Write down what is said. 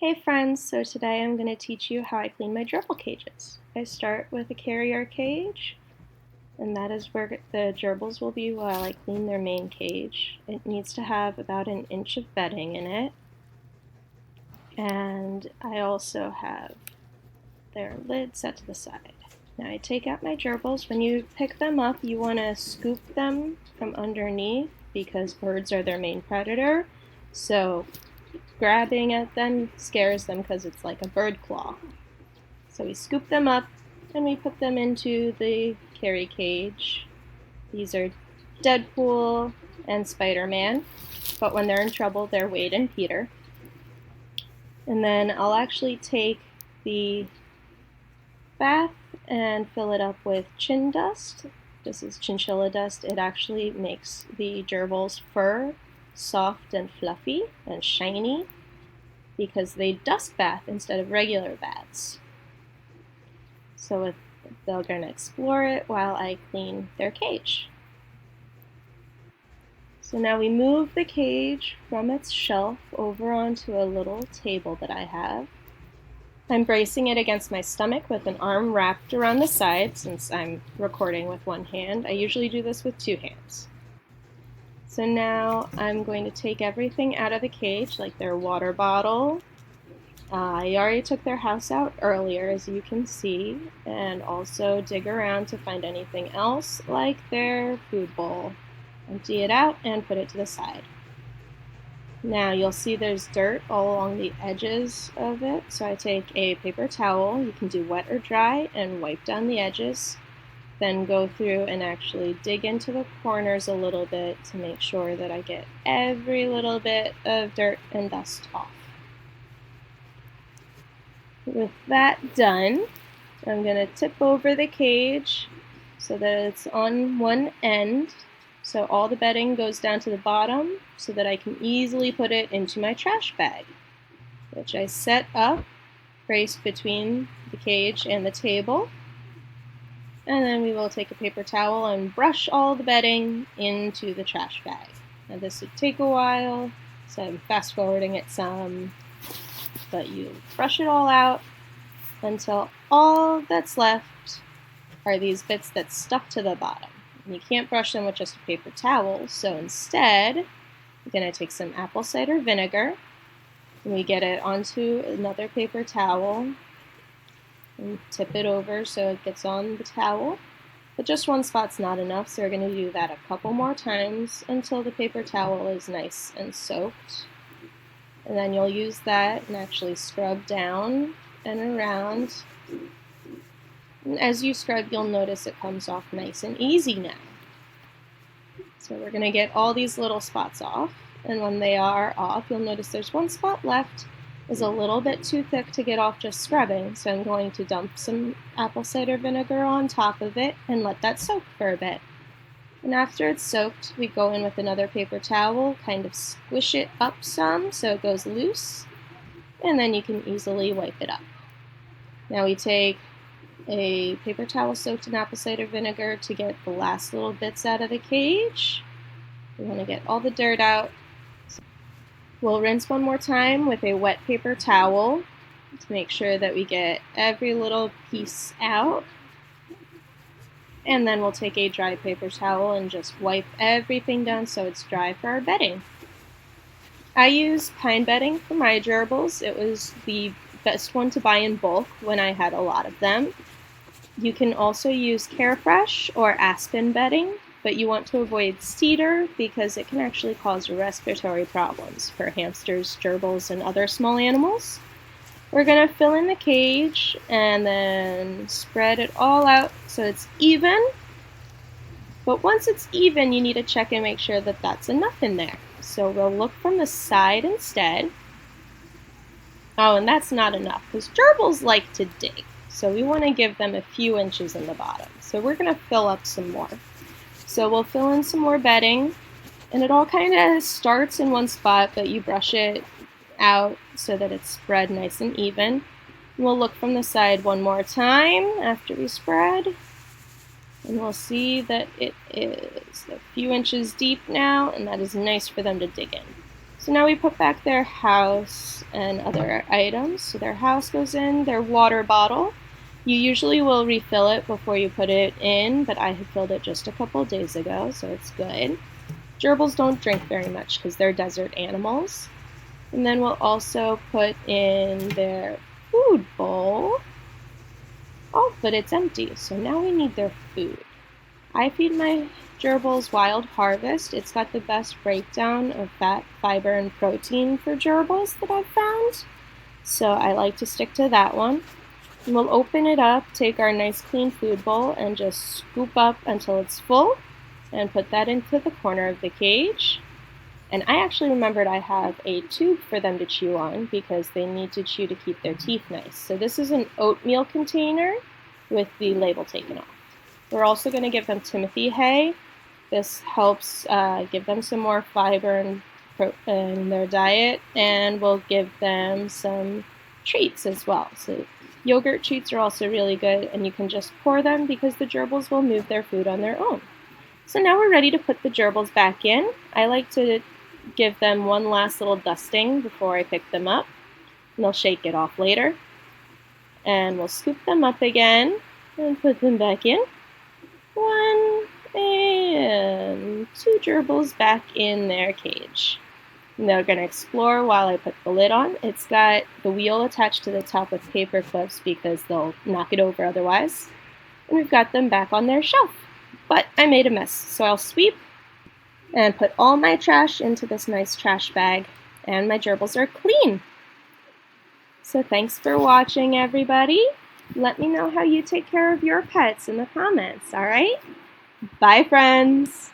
Hey friends, so today I'm going to teach you how I clean my gerbil cages. I start with a carrier cage, and that is where the gerbils will be while I clean their main cage. It needs to have about an inch of bedding in it, and I also have their lid set to the side. Now I take out my gerbils. When you pick them up, you want to scoop them from underneath because birds are their main predator. So grabbing at them scares them because it's like a bird claw. So we scoop them up and we put them into the carry cage. These are Deadpool and Spider-Man, but when they're in trouble, they're Wade and Peter. And then I'll actually take the bath and fill it up with chin dust. This is chinchilla dust. It actually makes the gerbil's fur soft and fluffy and shiny because they dust bath instead of regular baths. So they're going to explore it while I clean their cage. So now we move the cage from its shelf over onto a little table that I have. I'm bracing it against my stomach with an arm wrapped around the side since I'm recording with one hand. I usually do this with two hands. So now I'm going to take everything out of the cage, like their water bottle. I already took their house out earlier, as you can see, and also dig around to find anything else, like their food bowl. Empty it out and put it to the side. Now you'll see there's dirt all along the edges of it, so I take a paper towel, you can do wet or dry, and wipe down the edges. Then go through and actually dig into the corners a little bit to make sure that I get every little bit of dirt and dust off. With that done, I'm going to tip over the cage so that it's on one end, so all the bedding goes down to the bottom so that I can easily put it into my trash bag, which I set up braced between the cage and the table. And then we will take a paper towel and brush all the bedding into the trash bag. Now this would take a while, so I'm fast forwarding it some, but you brush it all out until all that's left are these bits that stuck to the bottom. And you can't brush them with just a paper towel, so instead I'm going to take some apple cider vinegar and we get it onto another paper towel and tip it over so it gets on the towel. But just one spot's not enough, so we're going to do that a couple more times until the paper towel is nice and soaked. And then you'll use that and actually scrub down and around. And as you scrub, you'll notice it comes off nice and easy now. So we're going to get all these little spots off, and when they are off, you'll notice there's one spot left. Is a little bit too thick to get off just scrubbing, so I'm going to dump some apple cider vinegar on top of it and let that soak for a bit. And after it's soaked, we go in with another paper towel, kind of squish it up some so it goes loose, and then you can easily wipe it up. Now we take a paper towel soaked in apple cider vinegar to get the last little bits out of the cage. We want to get all the dirt out. We'll rinse one more time with a wet paper towel to make sure that we get every little piece out. And then we'll take a dry paper towel and just wipe everything down so it's dry for our bedding. I use pine bedding for my gerbils. It was the best one to buy in bulk when I had a lot of them. You can also use Carefresh or aspen bedding, but you want to avoid cedar because it can actually cause respiratory problems for hamsters, gerbils, and other small animals. We're going to fill in the cage and then spread it all out so it's even. But once it's even, you need to check and make sure that that's enough in there. So we'll look from the side instead. Oh, and that's not enough because gerbils like to dig. So we want to give them a few inches in the bottom. So we're going to fill up some more. So we'll fill in some more bedding, and it all kind of starts in one spot, but you brush it out so that it's spread nice and even. We'll look from the side one more time after we spread, and we'll see that it is a few inches deep now, and that is nice for them to dig in. So now we put back their house and other items. So their house goes in, their water bottle. You usually will refill it before you put it in, but I had filled it just a couple days ago, so it's good. Gerbils don't drink very much because they're desert animals. And then we'll also put in their food bowl. Oh, but it's empty, so now we need their food. I feed my gerbils Wild Harvest. It's got the best breakdown of fat, fiber, and protein for gerbils that I've found. So I like to stick to that one. And we'll open it up, take our nice clean food bowl, and just scoop up until it's full, and put that into the corner of the cage. And I actually remembered I have a tube for them to chew on because they need to chew to keep their teeth nice. So this is an oatmeal container with the label taken off. We're also going to give them Timothy hay. This helps give them some more fiber in their diet, and we'll give them some treats as well. So yogurt treats are also really good, and you can just pour them because the gerbils will move their food on their own. So now we're ready to put the gerbils back in. I like to give them one last little dusting before I pick them up, and they'll shake it off later. And we'll scoop them up again and put them back in. 1 and 2 gerbils back in their cage. And they're going to explore while I put the lid on. It's got the wheel attached to the top with paper clips because they'll knock it over otherwise. And we've got them back on their shelf. But I made a mess, so I'll sweep and put all my trash into this nice trash bag, and my gerbils are clean. So thanks for watching, everybody. Let me know how you take care of your pets in the comments, all right? Bye, friends.